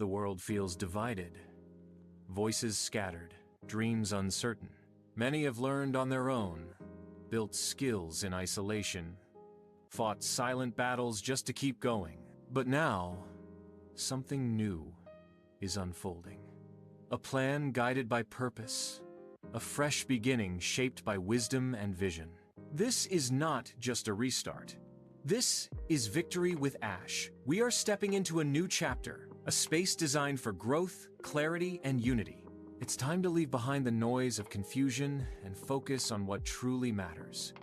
the world feels divided. Voices scattered, dreams uncertain. Many have learned on their own, built skills in isolation, fought silent battles just to keep going. But now, something new is unfolding. A plan guided by purpose, a fresh beginning shaped by wisdom and vision. This is not just a restart. This is Victory with Ash. We are stepping into a new chapter, a space designed for growth, clarity, and unity. It's time to leave behind the noise of confusion and focus on what truly matters.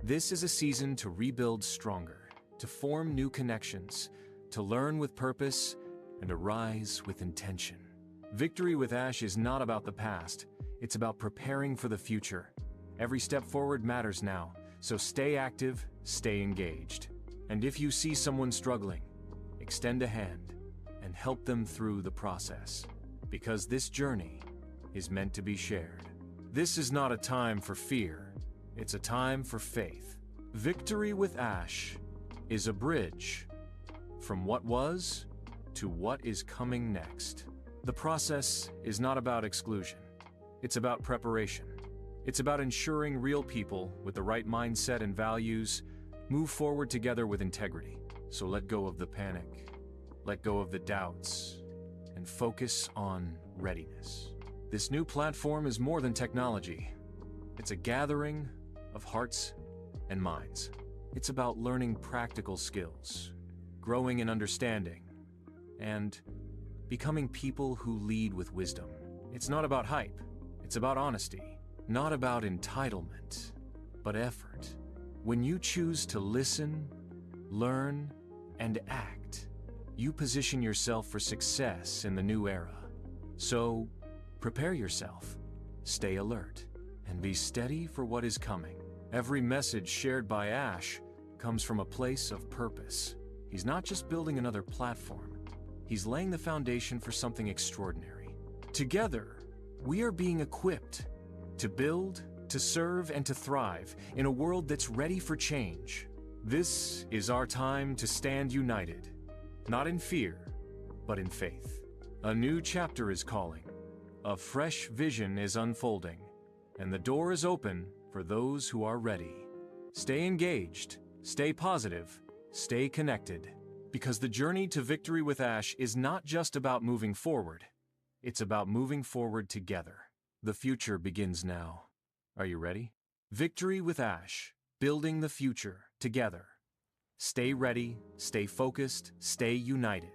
This is a season to rebuild stronger, to form new connections, to learn with purpose, and to rise with intention. Victory with Ash is not about the past, it's about preparing for the future. Every step forward matters now, so stay active, stay engaged. And if you see someone struggling, extend a hand and help them through the process. Because this journey is meant to be shared. This is not a time for fear, it's a time for faith. Victory with Ash is a bridge from what was to what is coming next. The process is not about exclusion, it's about preparation. It's about ensuring real people with the right mindset and values move forward together with integrity. So let go of the panic, let go of the doubts, and focus on readiness. This new platform is more than technology. It's a gathering of hearts and minds. It's about learning practical skills, growing in understanding, and becoming people who lead with wisdom. It's not about hype, it's about honesty. Not about entitlement, but effort. When you choose to listen, learn, and act, you position yourself for success in the new era. So, prepare yourself, stay alert, and be steady for what is coming. Every message shared by Ash comes from a place of purpose. He's not just building another platform, he's laying the foundation for something extraordinary. Together, we are being equipped to build, to serve, and to thrive in a world that's ready for change. This is our time to stand united, not in fear, but in faith. A new chapter is calling, a fresh vision is unfolding, and the door is open for those who are ready. Stay engaged, stay positive, stay connected, because the journey to Victory with Ash is not just about moving forward, it's about moving forward together. The future begins now. Are you ready? Victory with Ash, building the future together. Stay ready, stay focused, stay united.